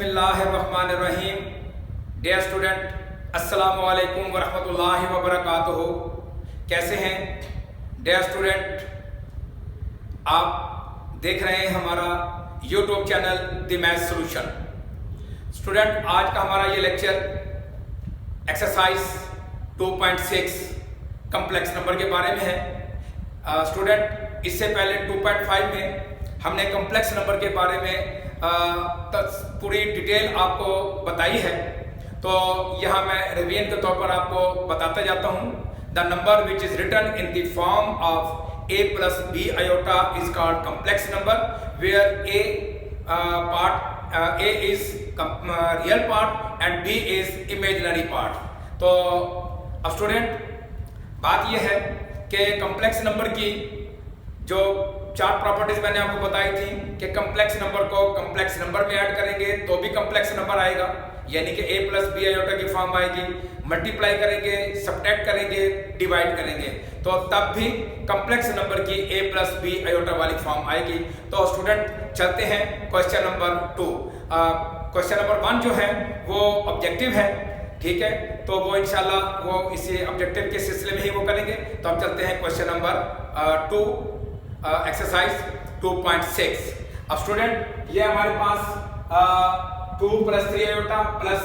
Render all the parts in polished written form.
बिस्मिल्लाहिर्रहमानिर्रहीम। Dear student, अस्सलामु अलैकुम वरहमतुल्लाहि वबरकातुहू। कैसे हैं डियर स्टूडेंट? आप देख रहे हैं हमारा YouTube channel the math solution. Student, आज का हमारा ये लेक्चर एक्सरसाइज 2.6 कम्प्लेक्स नंबर के बारे में है। स्टूडेंट, इससे पहले 2.5 में हमने कम्प्लेक्स नंबर के बारे में पूरी डिटेल आपको बताई है, तो यहाँ मैं रिवीजन के तौर पर आपको बताता जाता हूँ। The number which is written in the form of a plus b iota is called complex number, where a is real part and b is imaginary part। तो अब स्टूडेंट, बात यह है कि कम्प्लेक्स नंबर की जो चार प्रॉपर्टीज मैंने आपको बताई थी कि कम्प्लेक्स नंबर को कम्प्लेक्स नंबर में ऐड करेंगे तो भी कम्प्लेक्स नंबर आएगा, यानी कि a प्लस बी आयोटा की फॉर्म आएगी। मल्टीप्लाई करेंगे, सब्ट्रैक्ट करेंगे, डिवाइड करेंगे तो तब भी कम्प्लेक्स नंबर की a प्लस बी आयोटा वाली फॉर्म आएगी। तो स्टूडेंट, चलते हैं क्वेश्चन नंबर 2। क्वेश्चन नंबर 1 जो है वो ऑब्जेक्टिव है, ठीक है, तो वो इंशाल्लाह वो इसी ऑब्जेक्टिव के सिलसिले में ही वो करेंगे। तो अब चलते हैं क्वेश्चन नंबर 2, एक्सरसाइज 2.6। अब स्टूडेंट, ये हमारे पास 2 plus 3 iota plus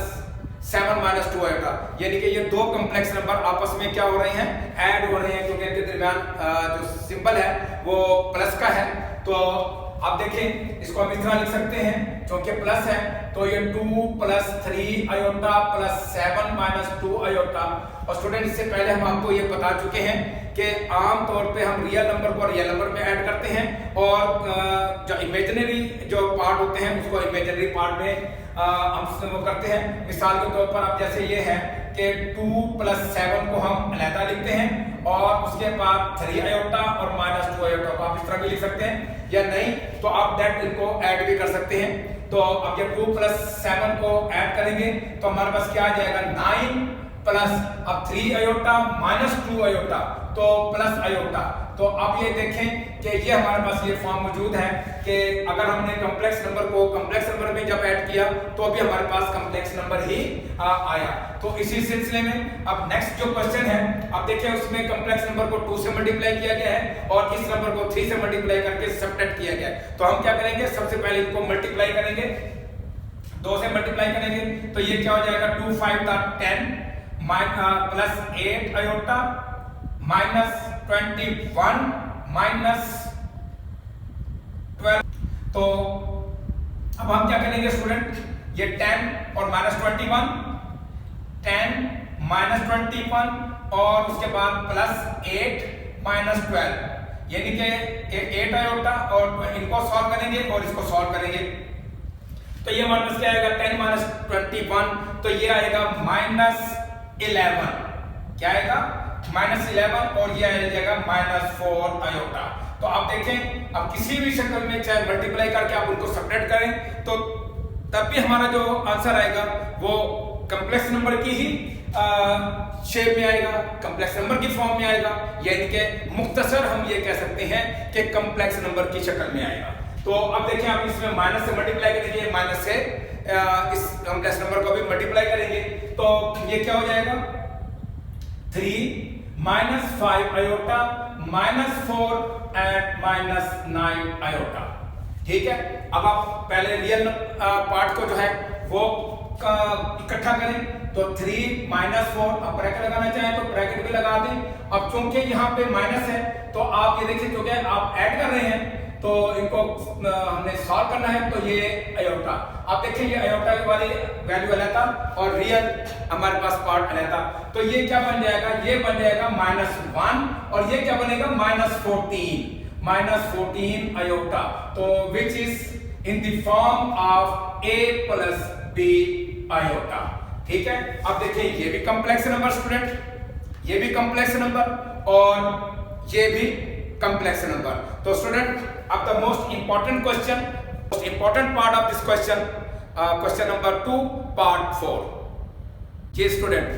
7 minus 2 iota, यानी कि ये दो कम्प्लेक्स नंबर आपस में क्या हो रहे हैं, ऐड हो रहे हैं, क्योंकि इनके दरमियान जो सिंबल है वो प्लस का है। तो आप देखें, इसको हम इस तरह लिख सकते हैं, क्योंकि प्लस है तो ये 2 plus 3 iota plus 7 minus 2 iota. और स्टूडेंट, इससे पहले हम आपको ये बता चुके हैं कि आम तौर पे हम रियल नंबर को रियल नंबर में ऐड करते हैं और जो इमेजिनरी जो पार्ट होते हैं उसको इमेजिनरी पार्ट में हम वो करते हैं। मिसाल के तौर पर आप जैसे ये है कि 2 प्लस 7 को हम अलहदा लिखते हैं और उसके बाद 3 आयोटा और माइनस 2 आयोटा को आप इस तरह भी लिख सकते हैं, या नहीं तो आप दैट इनको ऐड भी कर सकते हैं। तो अब जब 2 प्लस 7 को ऐड करेंगे तो हमारे पास क्या आ जाएगा, 9 प्लस अब 3 आयोटा माइनस 2 आयोटा तो प्लस आयोटा। तो अब ये देखें कि ये हमारे पास ये फॉर्म मौजूद है कि अगर हमने कम्प्लेक्स नंबर को कम्प्लेक्स नंबर में जब ऐड किया तो अभी हमारे पास कम्प्लेक्स नंबर ही आया। तो इसी सिलसिले में अब नेक्स्ट जो क्वेश्चन है, अब देखिए उसमें कम्प्लेक्स नंबर को 2 से मल्टीप्लाई किया गया है और इस नंबर को 3 से मल्टीप्लाई करके सब्ट्रैक्ट किया गया है। तो हम क्या करेंगे, सबसे पहले इनको मल्टीप्लाई करेंगे, 2 से मल्टीप्लाई करेंगे तो ये क्या हो जाएगा, 2 5 10 प्लस 8 आयोटा माइनस 21 माइनस 12। तो अब हम क्या करेंगे स्टूडेंट, ये 10 और माइनस 21, 10 माइनस 21 और उसके बाद प्लस 8 माइनस 12, यानी कि 8 आयोटा और इनको सॉल्व करेंगे और इसको सॉल्व करेंगे तो ये हमारे पास क्या आएगा, 10 माइनस 21 तो ये आएगा माइनस 11, क्या आएगा, माइनस 11 और ये आ जाएगा माइनस 4 आयोटा। तो आप देखें, अब किसी भी शक्ल में चाहे मल्टीप्लाई करके आप उनको सेपरेट करें तो तब भी हमारा जो आंसर आएगा वो कम्प्लेक्स नंबर की ही शेप में आएगा, कम्प्लेक्स नंबर की फॉर्म में आएगा, यानी कि मुख्तसर हम ये कह सकते हैं कि कम्प्लेक्स नंबर की शक्ल में आएगा। तो अब देखिए, आप इसमें माइनस से मल्टीप्लाई करेंगे, माइनस से इस कम्प्लेक्स नंबर को भी मल्टीप्लाई करेंगे तो ये क्या हो जाएगा, 3 minus 5 iota minus 4 and minus 9 iota. ठीक है, अब आप पहले रियल पार्ट को जो है वो इकट्ठा करें तो 3 माइनस 4, अब ब्रैकेट लगाना चाहें तो ब्रैकेट भी लगा दें। अब चूंकि यहाँ पे माइनस है तो आप ये देखिए, क्योंकि आप ऐड कर रहे हैं तो इनको हमने सॉल्व करना है तो ये आयोटा, आप देखिए ये आयोटा वाली वैल्यू अलग और रियल हमारे पास पार्ट अलग, तो ये क्या बन जाएगा, ये बन जाएगा -1 और ये क्या बनेगा, -14 आयोटा। तो which is in the form of a plus b iota. ठीक है, अब देखिए ये भी कम्प्लेक्स नंबर स्टूडेंट, ये भी कम्प्लेक्स नंबर और ये भी कम्प्लेक्स नंबर। तो स्टूडेंट, अब the most important question, most important part of this question, question number 2 part 4। जी student,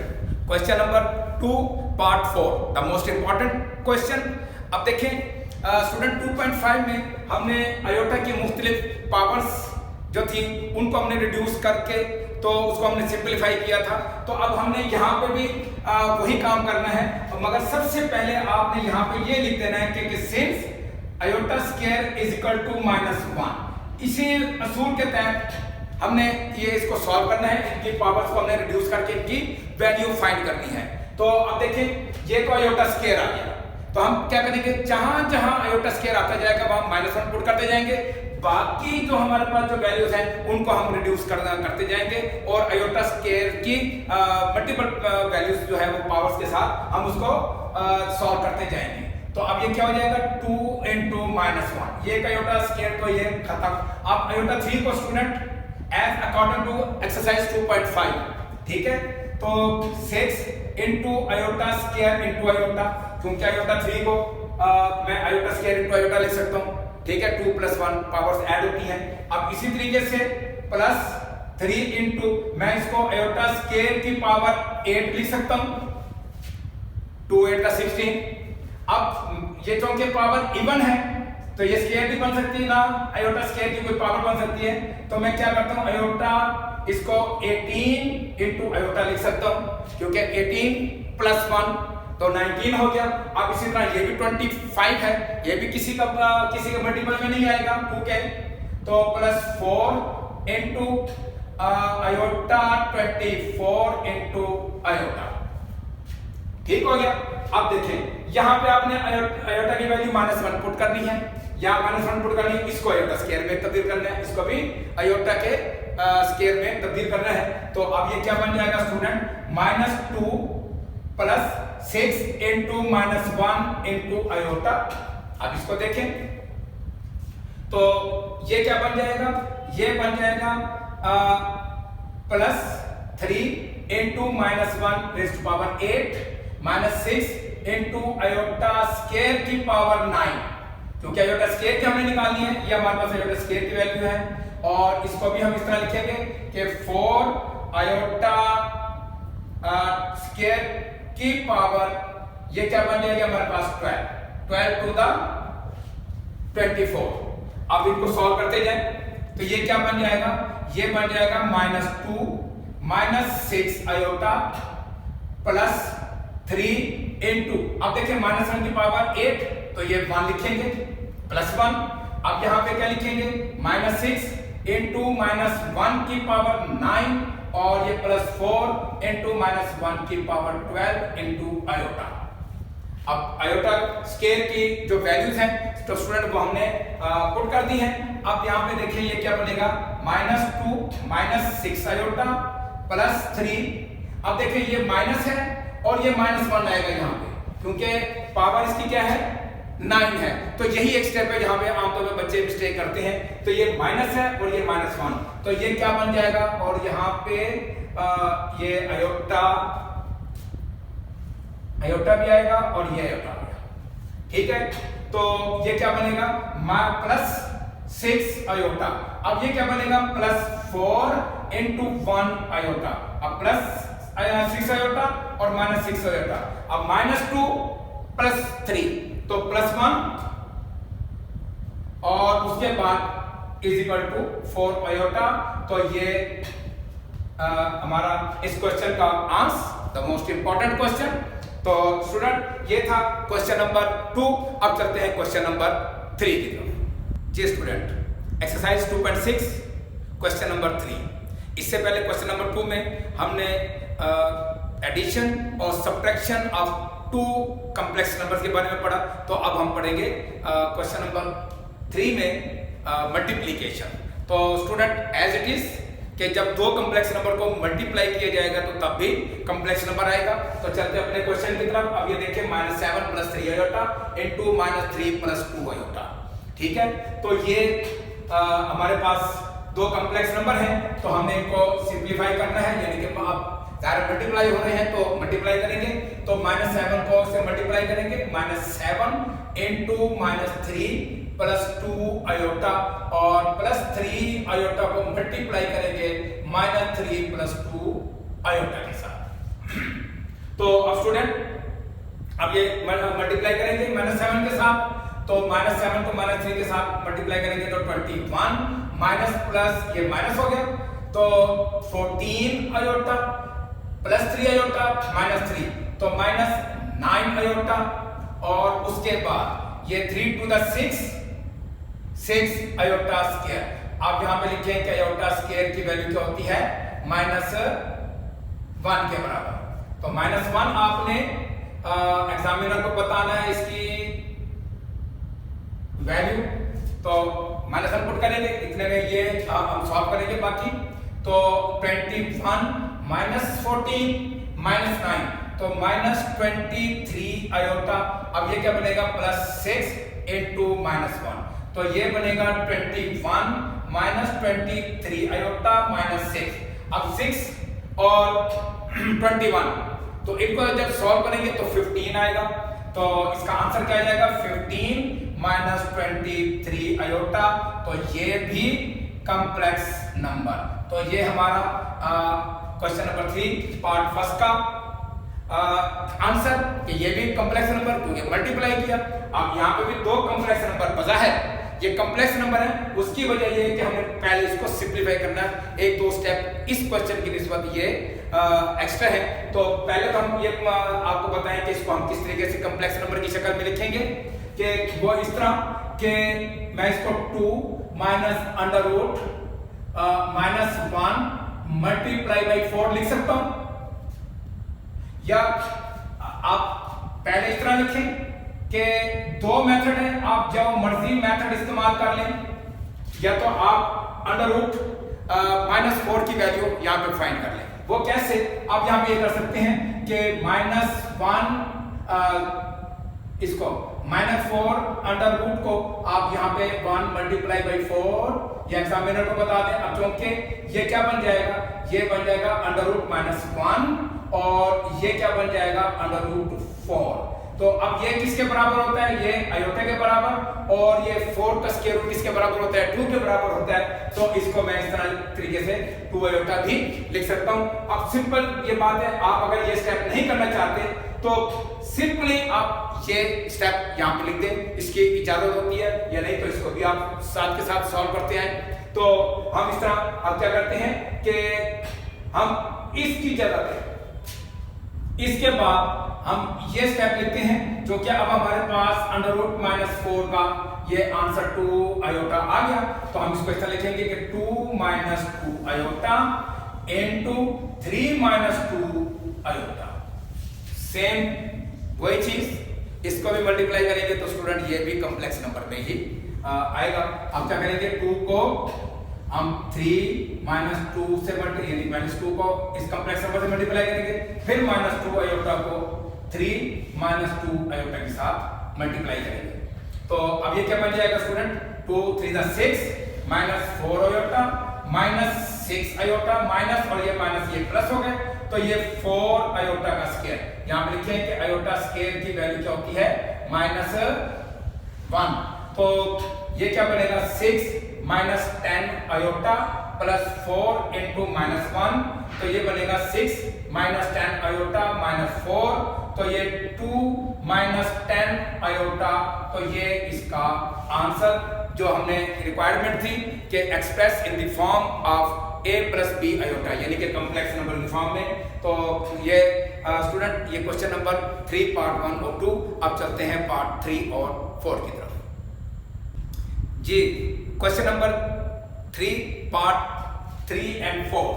question number 2 part 4, the most important question. अब देखें स्टूडेंट, 2.5 में हमने आयोटा की मुख्तलिफ पावर्स जो थी उनको हमने रिड्यूस करके तो उसको हमने सिंपलीफाई किया था। तो अब हमने यहाँ पे भी वही काम करना है, मगर सबसे पहले आपने यहाँ पे ये लिख देना है कि since iota square is equal to -1, इसी असूल के तहत हमने ये इसको सॉल्व करना है, इनकी पावर्स को हमने रिड्यूस करके इनकी वैल्यू फाइंड करनी है। तो अब देखिए ये तो आयोटा स्क्वायर आ गया, तो हम क्या करेंगे, जहां जहां आयोटा स्क्वायर आता जाएगा वहां -1 पुट करते जाएंगे, बाकी जो हमारे पास जो वैल्यूज हैं उनको हम रिड्यूस करते जाएंगे और आयोटा स्क्वायर की मल्टीपल वैल्यूज जो है वो पावर्स के साथ हम उसको सॉल्व करते जाएंगे। तो अब ये क्या हो जाएगा 2 × -1, ये आयोटा स्क्वायर तो ये खत्म। अब आयोटा 3 को student as according to exercise 2.5, ठीक है, तो 6 × आयोटा स्क्वायर × आयोटा, क्योंकि आयोटा 3 को मैं आयोटा स्क्वायर × आयोटा लिख सकता हूँ, ठीक है, 2 + 1 पावर्स ऐड होती हैं। अब इसी तरीके से +3 × मैं इसको आयोटा स्क्वायर की पावर 8 लिख सकता हूँ, 2 × 8 = 16। अब ये चूंकि पावर इवन है तो ये स्क्वायर भी बन सकती है ना, आयोटा स्क्वायर की कोई पावर बन सकती है, तो मैं क्या करता हूँ आयोटा इसको 18 × आयोटा लिख सकता हूँ, क्योंकि 18 + 1 तो 19 हो गया। अब इसी तरह ये भी 25 है, ये भी किसी का मल्टीपल में नहीं आएगा 2 के, तो +4 × आयोटा 24 × आयोटा, ठीक हो गया। अब देखें यहाँ पे आपने आयोटा की वैल्यू -1 पुट करनी है, या -1 पुट करनी है, इसको आयोटा स्क्वायर में तब्दील करना है, इसको भी आयोटा के स्क्वायर में तब्दील करना है। तो अब ये क्या बन जाएगा स्टूडेंट, -2 + 6 × -1 × आयोटा। अब इसको देखें तो ये क्या बन जाएगा, ये बन जाएगा +3 × -1⁻8 -6 × आयोटा स्क्वायर की पावर 9, क्योंकि आयोटा स्क्वायर की हमने निकालनी है, ये हमारे पास आयोटा स्क्वायर की वैल्यू है। और इसको भी हम इस तरह लिखेंगे कि 4 आयोटा स्क्वायर की पावर, ये क्या बन जाएगा हमारे पास 12 × 24। अब इनको सॉल्व करते जाए तो ये क्या बन जाएगा, ये बन जाएगा -2 -6 आयोटा +3 × अब देखिए -1 की पावर 8, तो ये 1 लिखेंगे +1। अब यहाँ पे क्या लिखेंगे, -6 × -1 की पावर 9 और ये +4 × -1 की पावर 12 × आयोटा। अब आयोटा स्क्वायर की जो वैल्यूज हैं तो स्टूडेंट वो हमने पुट कर दी हैं। अब यहाँ पे देखिए ये क्या बनेगा, -2 -6 आयोटा +3। अब देखिए ये माइनस है और ये -1 आएगा यहाँ पे, क्योंकि पावर इसकी क्या है 9 है। तो यही एक स्टेप है जहाँ पे आमतौर पे बच्चे मिस्टेक करते हैं। तो ये माइनस है और ये -1, तो ये क्या बन जाएगा, और यहाँ पे ये आयोटा भी आएगा और ये आयोटा आएगा, ठीक है। तो ये क्या बनेगा, +6 आयोटा। अब ये क्या बनेगा, +4 × 1 आयोटा। अब +6 आयोटा और -6 आयोटा। अब -2 + 3 तो +1 और उसके बाद = 4 आयोटा। तो ये हमारा इस क्वेश्चन का answer, the most important question. तो स्टूडेंट ये था क्वेश्चन नंबर 2। अब चलते हैं क्वेश्चन नंबर 3 की तरफ। जी स्टूडेंट, एक्सरसाइज 2.6 क्वेश्चन नंबर 3। इससे पहले क्वेश्चन नंबर 2 में हमने एडिशन और सब्ट्रैक्शन ऑफ 2 कॉम्प्लेक्स नंबर्स के बारे में पढ़ा। तो अब हम पढ़ेंगे क्वेश्चन नंबर 3 में मल्टीप्लिकेशन। तो स्टूडेंट एज इट इज कि जब 2 कॉम्प्लेक्स नंबर को मल्टीप्लाई किया जाएगा तो तब भी कॉम्प्लेक्स नंबर आएगा। तो चलते हैं अपने क्वेश्चन की तरफ। अब ये देखिए -7 + 3 आयोटा × -3 + 2 आयोटा, ठीक है। तो ये हमारे पास 2 कॉम्प्लेक्स नंबर हैं, तो हमने इनको सिंप्लीफाई करना है, यानी कि अब डायरेक्ट मल्टीप्लाई हो रहे हैं तो मल्टीप्लाई करेंगे। तो -7 को से मल्टीप्लाई करेंगे, -7 × -3 + 2 आयोटा, और +3 आयोटा को मल्टीप्लाई करेंगे -3 + 2 आयोटा के साथ। तो अब स्टूडेंट अब ये मल्टीप्लाई करेंगे -7 के साथ, तो -7 को -3 के साथ मल्टीप्लाई करेंगे तो 21 माइनस प्लस ये माइनस हो गया, तो 14 आयोटा प्लस 3 आयोटा माइनस 3, तो माइनस 9 आयोटा, और उसके बाद ये 3 to the 6 आयोटा स्क्वायर। आप यहाँ पे लिखें कि आयोटा स्क्वायर की वैल्यू क्या होती है, -1 के बराबर। तो -1 आपने एग्जामिनर को बताना है इसकी वैल्यू, तो -1 पुट करेंगे, इतने में ये हम सॉल्व करेंगे बाकी। तो 21 माइनस 14 माइनस 9, तो -23 आयोटा। अब ये क्या बनेगा, +6 into -1, तो ये बनेगा 21 माइनस 23 आयोटा माइनस 6। अब 6 और 21, तो इनको जब सॉल्व करेंगे तो 15 आएगा, तो इसका आंसर क्या आ जाएगा, 15 माइनस 23 आयोटा। तो ये भी कॉम्प्लेक्स नंबर। तो ये हमारा क्वेश्चन नंबर 3 पार्ट फर्स्ट का आंसर, कि ये भी कॉम्प्लेक्स नंबर क्योंकि मल्टीप्लाई किया। अब यहाँ पे भी 2 कॉम्प्लेक्स नंबर बचा है, ये कॉम्प्लेक्स नंबर है, उसकी वजह ये है कि हमें पहले इसको सिंपलीफाई करना है, 1-2 स्टेप इस क्वेश्चन की निस्बत ये एक्स्ट्रा है। तो पहले तो हम ये आपको बताएं कि इसको हम किस तरीके से कॉम्प्लेक्स नंबर की शक्ल में लिखेंगे, कि वो इस तरह कि मैं इसको 2 minus under root -1 multiply by 4 लिख सकता हूं, या आप पहले इस तरह लिखें कि 2 मेथड है, आप जो मर्जी मेथड इस्तेमाल कर लें, या तो आप अंडर रूट -4 की वैल्यू यहां पे फाइंड कर लें। वो कैसे, आप यहां पे ये कर सकते हैं कि -1 इसको -4 अंडर रूट को आप यहां पे 1 मल्टीप्लाई बाई 4 ये एग्जामिनर को बता दें। अब चूंकि ये क्या बन जाएगा, ये बन जाएगा अंडर रूट -1, और ये क्या बन जाएगा अंडर रूट 4। तो अब ये किसके बराबर होता है, ये आयोटा के बराबर, और ये 4 का स्क्वायर रूट किसके बराबर होता है, 2 के बराबर होता है। तो इसको मैं इस तरह तरीके से 2 आयोटा भी लिख सकता हूं। अब सिंपल ये बात है, आप अगर ये स्टेप नहीं करना चाहते तो सिंपली आप ये स्टेप यहाँ पे लिख दें, इसकी इजाजत होती है, या नहीं तो इसको भी आप साथ के साथ सॉल्व करते हैं। तो हम इस तरह अब क्या करते हैं कि हम इसकी जगह पे इसके बाद हम ये स्टेप लिखते हैं, जो कि अब हमारे पास अंडर रूट -4 का ये आंसर 2 आयोटा आ गया। तो हम इसको ऐसा लिखेंगे कि 2 minus 2 iota into 3 minus 2 iota. Same वही चीज, इसको भी मल्टीप्लाई करेंगे तो स्टूडेंट ये भी कॉम्प्लेक्स नंबर में ही आएगा। अब क्या करेंगे, 2 को हम 3 माइनस 2 से यानी -2 को इस कॉम्प्लेक्स नंबर से मल्टीप्लाई करेंगे, फिर -2 आयोटा को 3 माइनस 2 आयोटा के साथ मल्टीप्लाई करेंगे। तो अब ये क्या बन जाएगा स्टूडेंट, 2 3 6 -4 आयोटा -6 आयोटा माइनस, और ये माइनस ये प्लस हो गए, तो ये 4 आयोटा का स्क्वायर। यहां पे लिखें कि आयोटा स्क्वायर की वैल्यू क्या होती है, -1। तो ये क्या बनेगा, 6 माइनस 10 आयोटा प्लस 4 इंटू -1, तो ये बनेगा 6 माइनस 10 आयोटा -4, तो ये 2 माइनस 10 आयोटा। तो ये इसका आंसर जो हमने रिक्वायरमेंट थी कि express in the form of a plus b iota, यानी कि कॉम्प्लेक्स नंबर फॉर्म में। तो ये स्टूडेंट ये क्वेश्चन नंबर 3 पार्ट 1 और 2। अब चलते हैं पार्ट 3 और 4 की तरफ। जी क्वेश्चन नंबर 3 पार्ट 3 एंड 4।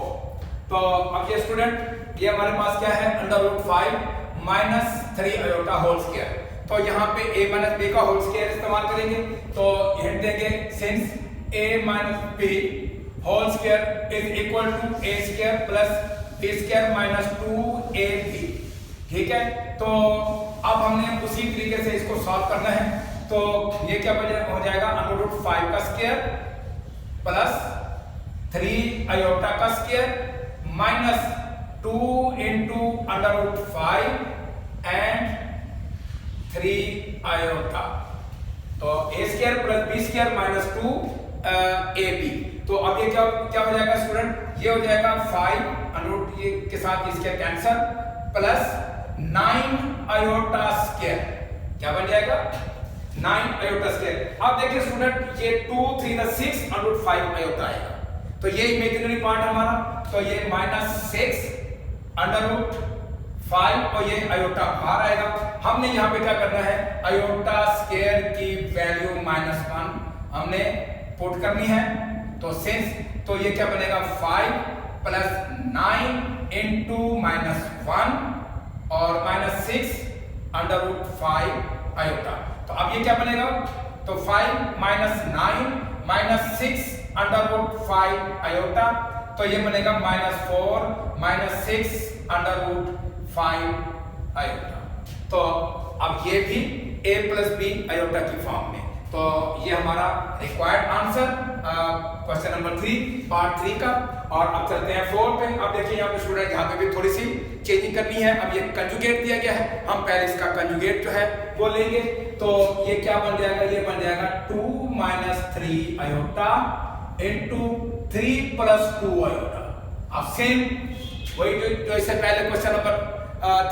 तो अब ये स्टूडेंट ये हमारे पास क्या है, under root 5 minus 3 iota whole square. तो यहाँ पे a माइनस b का होल स्क्वायर इस्तेमाल करेंगे, तो हिंट देंगे since a minus b whole square is equal to a square plus b square minus 2ab। ठीक है, तो अब हमने उसी तरीके से इसको सॉल्व करना है। तो ये क्या हो जाएगा, अंडर रूट 5 का स्क्वायर प्लस 3 आयोटा का square minus 2 into under root 5 and 3 iota. तो a square plus b square minus 2ab। तो अब ये क्या हो जाएगा स्टूडेंट, ये हो जाएगा 5 अंडर रूट ये के साथ इसके कैंसर प्लस 9 आयोटा स्क्वायर। क्या बन जाएगा, 9 आयोटा स्क्वायर। अब देखिए स्टूडेंट, ये 2 3 6 अंडर 5 आयोटा आएगा, तो ये इमेजिनरी पार्ट हमारा, तो ये -6 अंडर रूट 5 और ये आयोटा बाहर आएगा। हमने यहाँ पे क्या करना है, आयोटा स्क्वायर की वैल्यू -1 हमने पुट करनी है। तो सिंस, तो ये क्या बनेगा 5 + 9 × -1 और -6 अंडर रूट 5 आयोटा। तो अब ये क्या बनेगा, तो 5 - 9 - 6 अंडर रूट 5 आयोटा, तो ये बनेगा -4 - 6 अंडर रूट 5 आयोटा। तो अब ये भी a + b आयोटा की फॉर्म में। तो ये हमारा required answer question number 3 part 3 का। और अब चलते हैं 4 पे। अब देखिए यहाँ पे स्टूडेंट, यहाँ पे भी थोड़ी सी चेंजिंग करनी है। अब ये कंजुगेट दिया गया है, हम पहले इसका कंजुगेट जो है वो लेंगे। तो ये क्या बन जाएगा, ये बन जाएगा 2 - 3 आयोटा इंटू 3 + 2 आयोटा। अब सेम वही जो इससे पहले क्वेश्चन नंबर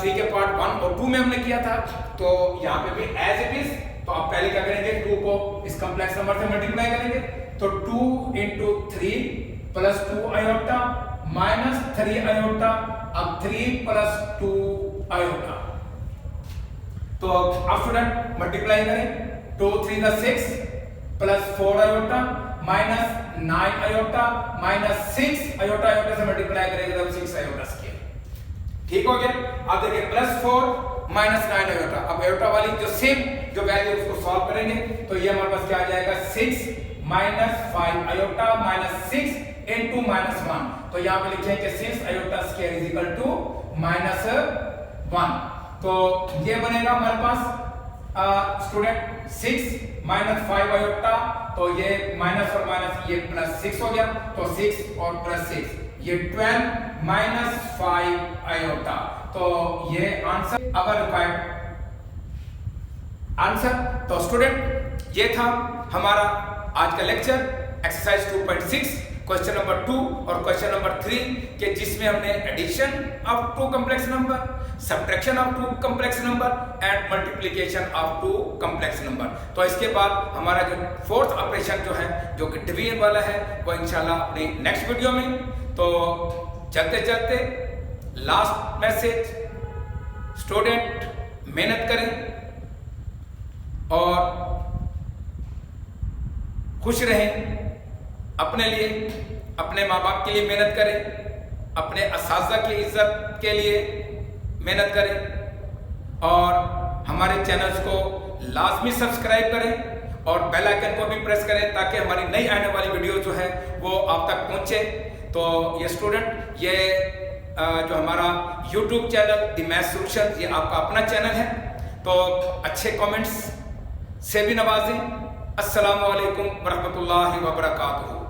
3 के पार्ट 1 और 2 में हमने किया था, तो यहाँ पे भी एज इट इज। तो आप पहले क्या करेंगे, 2 को इस कॉम्प्लेक्स नंबर से मल्टीप्लाई करेंगे, तो 2 × 3 + 2 आयोटा -3 आयोटा, अब 3 + 2 आयोटा। तो अब स्टूडेंट मल्टीप्लाई करें, 2 3 6 + 4 आयोटा -9 आयोटा -6 आयोटा, आयोटा से मल्टीप्लाई करेंगे तब 6 आयोटा स्क्वायर। ठीक हो गया। अब देखिए +4 - 9 आयोटा। अब आयोटा वाली जो सेम जो वैल्यू उसको सॉल्व करेंगे, तो ये हमारे पास क्या आ जाएगा, 6 - 5 आयोटा -6 × -1। तो यहाँ पे लिखें कि 6 आयोटा स्क्वायर = -1। तो ये बनेगा हमारे पास स्टूडेंट 6 - 5 आयोटा, तो ये माइनस और माइनस ये +6 हो गया, तो 6 और +6 ये 12 - 5 आयोटा। तो ये आंसर अवर रिक्वायर्ड आंसर। तो स्टूडेंट, ये था हमारा आज का लेक्चर एक्सरसाइज 2.6 क्वेश्चन नंबर 2 और क्वेश्चन नंबर 3 के, जिसमें हमने addition of 2 complex number, subtraction of 2 complex number and multiplication of 2 complex number. तो इसके बाद हमारा जो 4th ऑपरेशन जो है, जो कि डिवीजन वाला है, वो इंशाल्लाह अपनी नेक्स्ट वीडियो में। तो चलते चलते लास्ट मैसेज, स्टूडेंट मेहनत करें और खुश रहें, अपने लिए, अपने माँ बाप के लिए मेहनत करें, अपने असातिज़ा की इज्जत के लिए मेहनत करें, और हमारे चैनल्स को लाजमी सब्सक्राइब करें और बेल आइकन को भी प्रेस करें, ताकि हमारी नई आने वाली वीडियो जो है वो आप तक पहुंचे। तो ये स्टूडेंट, ये जो हमारा YouTube channel the math solution, ये आपका अपना चैनल है, तो अच्छे कमेंट्स से भी नवाजें। अस्सलामु अलैकुम वरहमतुल्लाहि वबरकातुहू।